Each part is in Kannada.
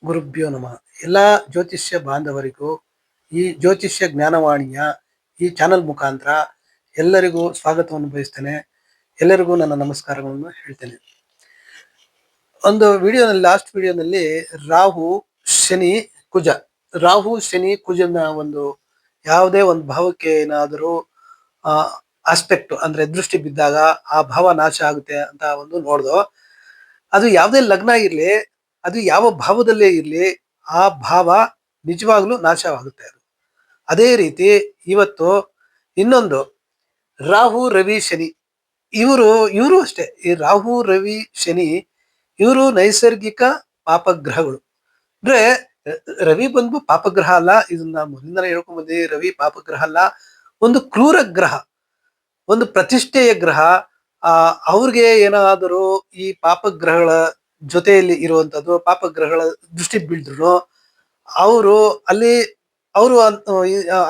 ಗುರುಭ್ಯೋ ನಮಃ. ಎಲ್ಲ ಜ್ಯೋತಿಷ್ಯ ಬಾಂಧವರಿಗೂ ಈ ಜ್ಯೋತಿಷ್ಯ ಜ್ಞಾನವಾಣಿಯ ಈ ಚಾನಲ್ ಮುಖಾಂತರ ಎಲ್ಲರಿಗೂ ಸ್ವಾಗತವನ್ನು ಬಯಸ್ತೇನೆ. ಎಲ್ಲರಿಗೂ ನನ್ನ ನಮಸ್ಕಾರಗಳನ್ನು ಹೇಳ್ತೇನೆ. ಒಂದು ವಿಡಿಯೋನಲ್ಲಿ ಲಾಸ್ಟ್ ವಿಡಿಯೋನಲ್ಲಿ ರಾಹು ಶನಿ ಕುಜ ರಾಹು ಶನಿ ಕುಜನ ಒಂದು ಯಾವುದೇ ಒಂದು ಭಾವಕ್ಕೆ ಏನಾದರೂ ಆಸ್ಪೆಕ್ಟ್ ಅಂದ್ರೆ ದೃಷ್ಟಿ ಬಿದ್ದಾಗ ಆ ಭಾವ ನಾಶ ಆಗುತ್ತೆ ಅಂತ ಒಂದು ನೋಡ್ದೋ. ಅದು ಯಾವುದೇ ಲಗ್ನ ಇರ್ಲಿ, ಅದು ಯಾವ ಭಾವದಲ್ಲೇ ಇರ್ಲಿ, ಆ ಭಾವ ನಿಜವಾಗ್ಲೂ ನಾಶವಾಗುತ್ತೆ. ಅದು ಅದೇ ರೀತಿ ಇವತ್ತು ಇನ್ನೊಂದು ರಾಹು ರವಿ ಶನಿ, ಇವರು ಅಷ್ಟೇ. ಈ ರಾಹು ರವಿ ಶನಿ ಇವರು ನೈಸರ್ಗಿಕ ಪಾಪಗ್ರಹಗಳು. ಅಂದ್ರೆ ರವಿ ಬಂದು ಪಾಪಗ್ರಹ ಅಲ್ಲ, ಇದನ್ನ ಮೊದಲಿಂದ ಹೇಳ್ಕೊಂಡ್ ಬಂದಿ. ರವಿ ಪಾಪಗ್ರಹ ಅಲ್ಲ, ಒಂದು ಕ್ರೂರ ಗ್ರಹ, ಒಂದು ಪ್ರತಿಷ್ಠೆಯ ಗ್ರಹ. ಅವ್ರಿಗೆ ಏನಾದರೂ ಈ ಪಾಪಗ್ರಹಗಳ ಜೊತೆಯಲ್ಲಿ ಇರುವಂತದ್ದು, ಪಾಪಗ್ರಹಗಳ ದೃಷ್ಟಿ ಬೀಳ್ದ್ರು ಅವರು ಅವರು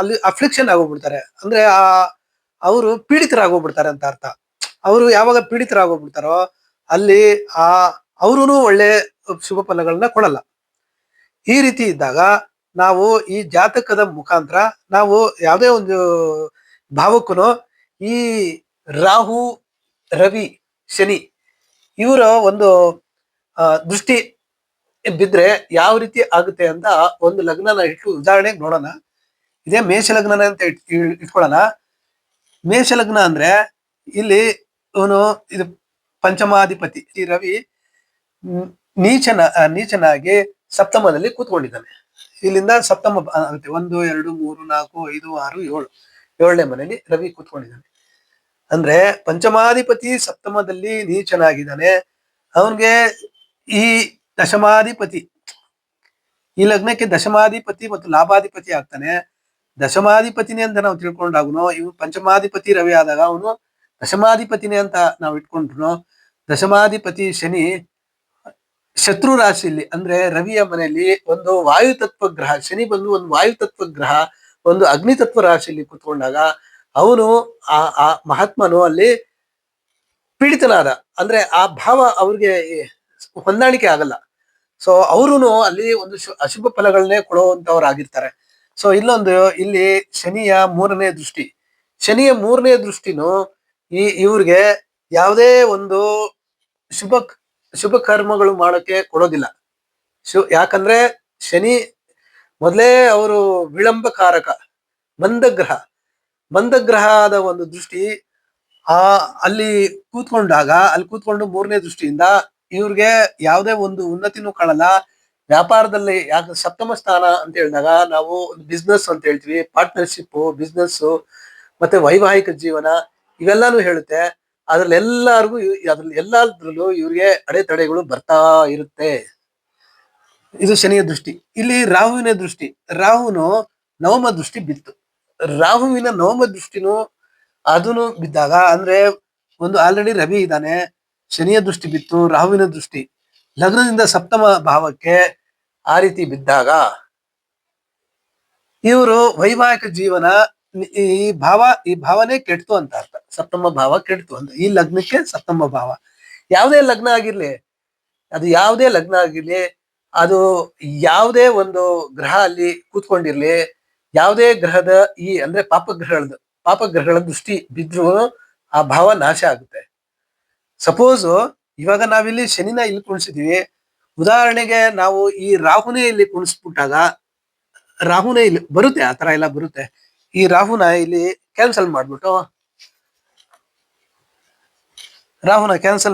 ಅಲ್ಲಿ ಅಫ್ಲಿಕ್ಷನ್ ಆಗೋಗ್ಬಿಡ್ತಾರೆ. ಅಂದ್ರೆ ಅವರು ಪೀಡಿತರಾಗೋಗ್ಬಿಡ್ತಾರೆ ಅಂತ ಅರ್ಥ. ಅವರು ಯಾವಾಗ ಪೀಡಿತರಾಗೋಗ್ಬಿಡ್ತಾರೋ ಅಲ್ಲಿ ಅವ್ರೂ ಒಳ್ಳೆ ಶುಭ ಫಲಗಳನ್ನ ಕೊಡಲ್ಲ. ಈ ರೀತಿ ಇದ್ದಾಗ ನಾವು ಈ ಜಾತಕದ ಮುಖಾಂತರ ನಾವು ಯಾವುದೇ ಒಂದು ಭಾವಕ್ಕೂ ಈ ರಾಹು ರವಿ ಶನಿ ಇವರ ಒಂದು ದೃಷ್ಟಿ ಬಿದ್ರೆ ಯಾವ ರೀತಿ ಆಗುತ್ತೆ ಅಂತ ಒಂದು ಲಗ್ನನ ಇಟ್ಟು ಉದಾಹರಣೆಗೆ ನೋಡೋಣ. ಇದೇ ಮೇಷ ಲಗ್ನ ಅಂತ ಇಟ್ಕೊಳ್ಳೋಣ. ಮೇಷ ಲಗ್ನ ಅಂದ್ರೆ ಇಲ್ಲಿ ಇವನು ಇದು ಪಂಚಮಾಧಿಪತಿ ಈ ರವಿ ನೀಚನಾಗಿ ಸಪ್ತಮದಲ್ಲಿ ಕೂತ್ಕೊಂಡಿದ್ದಾನೆ. ಇಲ್ಲಿಂದ ಸಪ್ತಮ ಆಗುತ್ತೆ. 1 2 3 4 5 6 7 7ನೇ ಮನೆಯಲ್ಲಿ ರವಿ ಕೂತ್ಕೊಂಡಿದ್ದಾನೆ. ಅಂದ್ರೆ ಪಂಚಮಾಧಿಪತಿ ಸಪ್ತಮದಲ್ಲಿ ನೀಚನಾಗಿದ್ದಾನೆ. ಅವನ್ಗೆ ಈ ದಶಮಾಧಿಪತಿ, ಈ ಲಗ್ನಕ್ಕೆ ದಶಮಾಧಿಪತಿ ಮತ್ತು ಲಾಭಾಧಿಪತಿ ಆಗ್ತಾನೆ. ದಶಮಾಧಿಪತಿನೇ ಅಂತ ನಾವು ತಿಳ್ಕೊಂಡಾಗುನು, ಇವ್ ಪಂಚಮಾಧಿಪತಿ ರವಿ ಆದಾಗ ಅವನು ದಶಮಾಧಿಪತಿನೇ ಅಂತ ನಾವು ಇಟ್ಕೊಂಡ್ರು. ದಶಮಾಧಿಪತಿ ಶನಿ ಶತ್ರು ರಾಶಿಯಲ್ಲಿ ಅಂದ್ರೆ ರವಿಯ ಮನೆಯಲ್ಲಿ ಒಂದು ವಾಯುತತ್ವ ಗ್ರಹ, ಶನಿ ಬಂದು ಒಂದು ವಾಯುತತ್ವ ಗ್ರಹ, ಒಂದು ಅಗ್ನಿತತ್ವ ರಾಶಿಯಲ್ಲಿ ಕುತ್ಕೊಂಡಾಗ ಅವನು ಆ ಮಹಾತ್ಮನು ಅಲ್ಲಿ ಪೀಡಿತನಾದ. ಅಂದ್ರೆ ಆ ಭಾವ ಅವ್ರಿಗೆ ಹೊಂದಾಣಿಕೆ ಆಗಲ್ಲ. ಸೊ ಅವರು ಅಲ್ಲಿ ಒಂದು ಅಶುಭ ಫಲಗಳನ್ನೇ ಕೊಡುವಂತವ್ರಾಗಿರ್ತಾರೆ. ಸೊ ಇಲ್ಲಿ ಶನಿಯ 3ನೇ ದೃಷ್ಟಿ, ಶನಿಯ 3ನೇ ದೃಷ್ಟಿನೂ ಇವ್ರಿಗೆ ಯಾವುದೇ ಒಂದು ಶುಭ ಕರ್ಮಗಳು ಮಾಡೋಕೆ ಕೊಡೋದಿಲ್ಲ. ಯಾಕಂದ್ರೆ ಶನಿ ಮೊದಲೇ ಅವರು ವಿಳಂಬಕಾರಕ, ಮಂದಗ್ರಹದ ಒಂದು ದೃಷ್ಟಿ ಅಲ್ಲಿ ಕೂತ್ಕೊಂಡು 3ನೇ ದೃಷ್ಟಿಯಿಂದ ಇವ್ರಿಗೆ ಯಾವುದೇ ಒಂದು ಉನ್ನತಿನೂ ಕಾಣಲ್ಲ. ವ್ಯಾಪಾರದಲ್ಲಿ ಯಾಕೆ ಸಪ್ತಮ ಸ್ಥಾನ ಅಂತ ಹೇಳಿದಾಗ ನಾವು ಬಿಸ್ನೆಸ್ ಅಂತ ಹೇಳ್ತೀವಿ, ಪಾರ್ಟ್ನರ್ಶಿಪ್, ಬಿಸ್ನೆಸ್ ಮತ್ತೆ ವೈವಾಹಿಕ ಜೀವನ ಇವೆಲ್ಲಾನು ಹೇಳುತ್ತೆ. ಎಲ್ಲಾದ್ರಲ್ಲೂ ಇವ್ರಿಗೆ ಅಡೆತಡೆಗಳು ಬರ್ತಾ ಇರುತ್ತೆ. ಇದು ಶನಿಯ ದೃಷ್ಟಿ. ಇಲ್ಲಿ ರಾಹುವಿನ ದೃಷ್ಟಿ, ರಾಹುನು ನವಮ ದೃಷ್ಟಿ ಬಿತ್ತು. ರಾಹುವಿನ ನವಮ ದೃಷ್ಟಿನೂ ಅದನ್ನು ಬಿದ್ದಾಗ ಅಂದ್ರೆ ಒಂದು ಆಲ್ರೆಡಿ ರವಿ ಇದ್ದಾನೆ, ಶನಿಯ ದೃಷ್ಟಿ ಬಿತ್ತು, ರಾಹುವಿನ ದೃಷ್ಟಿ ಲಗ್ನದಿಂದ ಸಪ್ತಮ ಭಾವಕ್ಕೆ ಆ ರೀತಿ ಬಿದ್ದಾಗ ಇವರು ವೈವಾಹಿಕ ಜೀವನ ಈ ಭಾವನೆ ಕೆಡ್ತು ಅಂತ ಅರ್ಥ. ಸಪ್ತಮ ಭಾವ ಕೆಡ್ತು ಅಂತ. ಈ ಲಗ್ನಕ್ಕೆ ಸಪ್ತಮ ಭಾವ ಯಾವುದೇ ಲಗ್ನ ಆಗಿರ್ಲಿ, ಅದು ಯಾವುದೇ ಒಂದು ಗ್ರಹ ಅಲ್ಲಿ ಕೂತ್ಕೊಂಡಿರ್ಲಿ, ಯಾವುದೇ ಗ್ರಹದ ಅಂದ್ರೆ ಪಾಪಗ್ರಹಗಳ ದೃಷ್ಟಿ ಬಿದ್ರು ಆ ಭಾವ ನಾಶ ಆಗುತ್ತೆ. ಸಪೋಸ್ ಇವಾಗ ನಾವಿಲ್ಲಿ ಶನಿನ ಇಲ್ಲಿ ಕುಣಿಸಿದೀವಿ, ಉದಾಹರಣೆಗೆ ನಾವು ಈ ರಾಹುನೇ ಇಲ್ಲಿ ಕುಣಿಸ್ಬಿಟ್ಟಾಗ ರಾಹುನೇ ಇಲ್ಲಿ ಬರುತ್ತೆ, ಆತರ ಎಲ್ಲ ಬರುತ್ತೆ. ಈ ರಾಹುನ ಇಲ್ಲಿ ಕ್ಯಾನ್ಸಲ್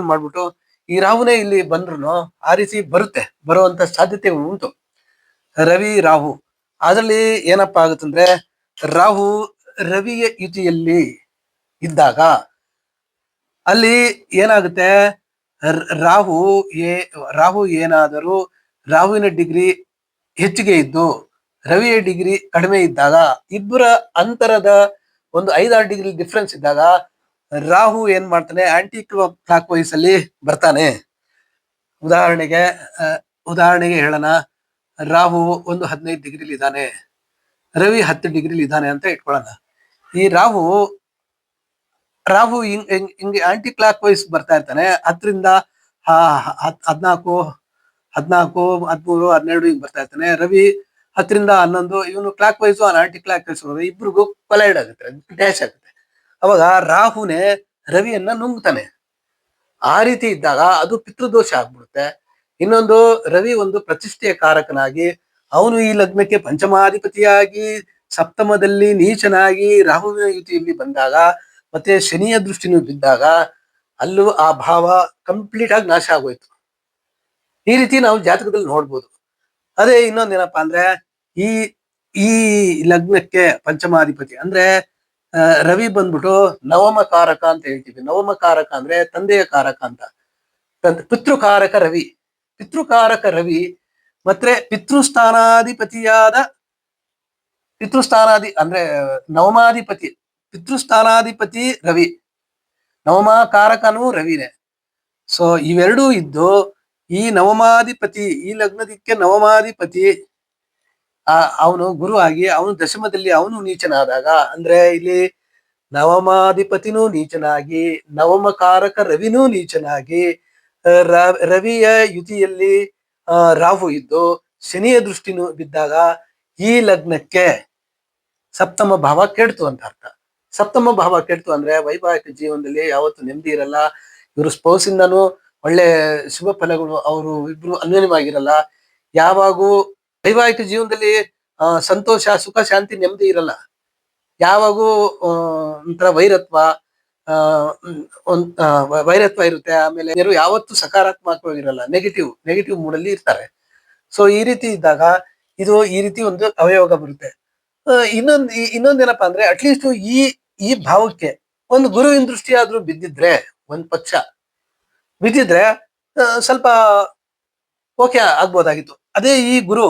ಮಾಡ್ಬಿಟ್ಟು ಈ ರಾಹುನೇ ಇಲ್ಲಿ ಬಂದ್ರು ಆ ರೀತಿ ಬರುವಂತ ಸಾಧ್ಯತೆ ಉಂಟು. ರವಿ ರಾಹು ಅದರಲ್ಲಿ ಏನಪ್ಪಾ ಆಗುತ್ತಂದ್ರೆ, ರಾಹು ರವಿಯ ಯುತಿಯಲ್ಲಿ ಇದ್ದಾಗ ಅಲ್ಲಿ ಏನಾಗುತ್ತೆ, ರಾಹು ಏನಾದರೂ ರಾಹುವಿನ ಡಿಗ್ರಿ ಹೆಚ್ಚಿಗೆ ಇದ್ದು ರವಿಯ ಡಿಗ್ರಿ ಕಡಿಮೆ ಇದ್ದಾಗ, ಇಬ್ಬರ ಅಂತರದ ಒಂದು 5-6 ಡಿಗ್ರಿ ಡಿಫ್ರೆನ್ಸ್ ಇದ್ದಾಗ ರಾಹು ಏನ್ ಮಾಡ್ತಾನೆ, ಆಂಟಿ ಕ್ಲಾಕ್ ವೈಸ್ ಅಲ್ಲಿ ಬರ್ತಾನೆ. ಉದಾಹರಣೆಗೆ ಹೇಳೋಣ, ರಾಹು ಒಂದು 15 ಡಿಗ್ರಿಲಿ ಇದ್ದಾನೆ, ರವಿ 10 ಡಿಗ್ರಿಲಿ ಇದ್ದಾನೆ ಅಂತ ಇಟ್ಕೊಳ್ಳೋಣ. ಈ ರಾಹು ಹಿಂಗೆ ಆಂಟಿ ಕ್ಲಾಕ್ ವೈಸ್ ಬರ್ತಾ ಇರ್ತಾನೆ. 10ರಿಂದ 14 14, 13, 12 ಹಿಂಗ್ ಬರ್ತಾ ಇರ್ತಾನೆ. ರವಿ 10ರಿಂದ 11 ಇವನು clockwise anticlockwise ಇಬ್ರಿಗೂ ಕೊಲೈಡ್ ಆಗುತ್ತೆ, ಡ್ಯಾಶ್ ಆಗುತ್ತೆ. ಅವಾಗ ರಾಹುನೇ ರವಿಯನ್ನ ನುಂಗ್ತಾನೆ. ಆ ರೀತಿ ಇದ್ದಾಗ ಅದು ಪಿತೃದೋಷ ಆಗ್ಬಿಡುತ್ತೆ. ಇನ್ನೊಂದು, ರವಿ ಒಂದು ಪ್ರತಿಷ್ಠೆಯ ಕಾರಕನಾಗಿ ಅವನು ಈ ಲಗ್ನಕ್ಕೆ ಪಂಚಮಾಧಿಪತಿಯಾಗಿ ಸಪ್ತಮದಲ್ಲಿ ನೀಚನಾಗಿ ರಾಹುವಿನ ಯುತಿಯಲ್ಲಿ ಬಂದಾಗ ಮತ್ತೆ ಶನಿಯ ದೃಷ್ಟಿನೂ ಬಿದ್ದಾಗ ಅಲ್ಲೂ ಆ ಭಾವ ಕಂಪ್ಲೀಟ್ ಆಗಿ ನಾಶ ಆಗೋಯ್ತು. ಈ ರೀತಿ ನಾವು ಜಾತಕದಲ್ಲಿ ನೋಡ್ಬೋದು. ಅದೇ ಇನ್ನೊಂದೇನಪ್ಪಾ ಅಂದ್ರೆ, ಈ ಈ ಲಗ್ನಕ್ಕೆ ಪಂಚಮಾಧಿಪತಿ ಅಂದ್ರೆ ರವಿ ಬಂದ್ಬಿಟ್ಟು ನವಮ ಕಾರಕ ಅಂತ ಹೇಳ್ತೀವಿ. ನವಮ ಕಾರಕ ಅಂದ್ರೆ ತಂದೆಯ ಕಾರಕ ಅಂತ. ಪಿತೃಕಾರಕ ರವಿ, ಪಿತೃಕಾರಕ ರವಿ ಮತ್ತೆ ಪಿತೃಸ್ಥಾನಾಧಿ ಅಂದ್ರೆ ನವಮಾಧಿಪತಿ, ಪಿತೃಸ್ಥಾನಾಧಿಪತಿ ರವಿ, ನವಮಾಕಾರಕನೂ ರವಿನೇ. ಸೊ ಇವೆರಡೂ ಇದ್ದು ಈ ನವಮಾಧಿಪತಿ, ಈ ಲಗ್ನದಕ್ಕೆ ನವಮಾಧಿಪತಿ ಅವನು ಗುರು ಆಗಿ ಅವನು ದಶಮದಲ್ಲಿ ಅವನು ನೀಚನಾದಾಗ, ಅಂದ್ರೆ ಇಲ್ಲಿ ನವಮಾಧಿಪತಿನೂ ನೀಚನಾಗಿ ನವಮಕಾರಕ ರವಿನೂ ನೀಚನಾಗಿ ರವಿಯ ಯುತಿಯಲ್ಲಿ ರಾಹು ಇದ್ದು ಶನಿಯ ದೃಷ್ಟಿನೂ ಬಿದ್ದಾಗ ಈ ಲಗ್ನಕ್ಕೆ ಸಪ್ತಮ ಭಾವ ಕೆಡ್ತು ಅಂತ ಅರ್ಥ. ಸಪ್ತಮ ಭಾವ ಕೆಡ್ತು ಅಂದ್ರೆ ವೈವಾಹಿಕ ಜೀವನದಲ್ಲಿ ಯಾವತ್ತು ನೆಮ್ಮದಿ ಇರಲ್ಲ. ಇವರು ಸ್ಪೌಸಿಂದನೂ ಒಳ್ಳೆ ಶುಭ ಫಲಗಳು ಅವರು ಇಬ್ರು ಅನ್ಯೋನ್ಯವಾಗಿರಲ್ಲ. ಯಾವಾಗೂ ವೈವಾಹಿಕ ಜೀವನದಲ್ಲಿ ಸಂತೋಷ, ಸುಖ, ಶಾಂತಿ, ನೆಮ್ಮದಿ ಇರಲ್ಲ. ಯಾವಾಗೂ ಒಂಥರ ವೈರತ್ವ ಇರುತ್ತೆ. ಆಮೇಲೆ ಯಾವತ್ತು ಸಕಾರಾತ್ಮಕವಾಗಿರಲ್ಲ, ನೆಗೆಟಿವ್ ಮೂಡಲ್ಲಿ ಇರ್ತಾರೆ. ಸೊ ಈ ರೀತಿ ಇದ್ದಾಗ ಇದು ಈ ರೀತಿ ಒಂದು ಅವಯೋಗ ಬರುತ್ತೆ. ಇನ್ನೊಂದೇನಪ್ಪಾ ಅಂದ್ರೆ, ಅಟ್ಲೀಸ್ಟ್ ಈ ಭಾವಕ್ಕೆ ಒಂದು ಗುರುವಿನ ದೃಷ್ಟಿ ಆದ್ರೂ ಬಿದ್ದಿದ್ರೆ, ಒಂದ್ ಪಕ್ಷ ಬಿದ್ದಿದ್ರೆ ಸ್ವಲ್ಪ ಓಕೆ ಆಗ್ಬೋದಾಗಿತ್ತು. ಅದೇ ಈ ಗುರು,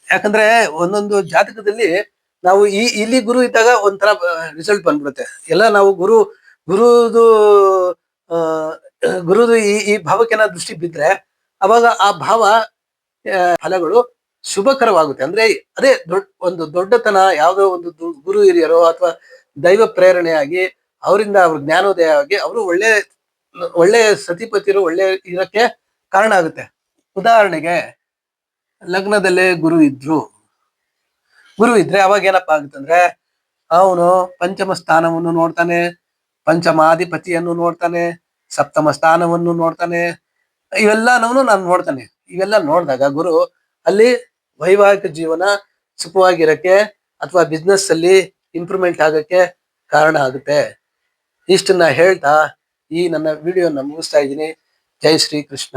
ಯಾಕಂದ್ರೆ ಒಂದೊಂದು ಜಾತಕದಲ್ಲಿ ನಾವು ಇಲ್ಲಿ ಗುರು ಇದ್ದಾಗ ಒಂಥರ ರಿಸಲ್ಟ್ ಬಂದ್ಬಿಡುತ್ತೆ. ಎಲ್ಲ ನಾವು ಗುರುದು ಈ ಭಾವಕ್ಕೆ ದೃಷ್ಟಿ ಬಿದ್ರೆ ಅವಾಗ ಆ ಭಾವ ಫಲಗಳು ಶುಭಕರವಾಗುತ್ತೆ. ಅಂದ್ರೆ ಅದೇ ಒಂದು ದೊಡ್ಡತನ, ಯಾವುದೋ ಒಂದು ಗುರು ಹಿರಿಯರೋ ಅಥವಾ ದೈವ ಪ್ರೇರಣೆಯಾಗಿ ಅವರಿಂದ ಅವ್ರ ಜ್ಞಾನೋದಯ ಆಗಿ ಅವರು ಒಳ್ಳೆ ಸತಿಪತಿರು ಒಳ್ಳೆ ಇರಕ್ಕೆ ಕಾರಣ ಆಗುತ್ತೆ. ಉದಾಹರಣೆಗೆ ಲಗ್ನದಲ್ಲೇ ಗುರು ಇದ್ರೆ ಅವಾಗ ಏನಪ್ಪಾ ಆಗುತ್ತಂದ್ರೆ, ಅವನು ಪಂಚಮ ಸ್ಥಾನವನ್ನು ನೋಡ್ತಾನೆ, ಪಂಚಮಾಧಿಪತಿಯನ್ನು ನೋಡ್ತಾನೆ, ಸಪ್ತಮ ಸ್ಥಾನವನ್ನು ನೋಡ್ತಾನೆ, ಇವೆಲ್ಲನೂ ನಾನು ನೋಡ್ತಾನೆ. ಇವೆಲ್ಲ ನೋಡಿದಾಗ ಗುರು ಅಲ್ಲಿ ವೈವಾಹಿಕ ಜೀವನ ಸುಖವಾಗಿರಕ್ಕೆ ಅಥವಾ ಬಿಸ್ನೆಸ್ ಅಲ್ಲಿ ಇಂಪ್ರೂವ್ಮೆಂಟ್ ಆಗಕ್ಕೆ ಕಾರಣ ಆಗುತ್ತೆ. ಇಷ್ಟನ್ನ ಹೇಳ್ತಾ ಈ ನನ್ನ ವಿಡಿಯೋನ ಮುಗಿಸ್ತಾ ಇದ್ದೀನಿ. ಜೈ ಶ್ರೀ ಕೃಷ್ಣ.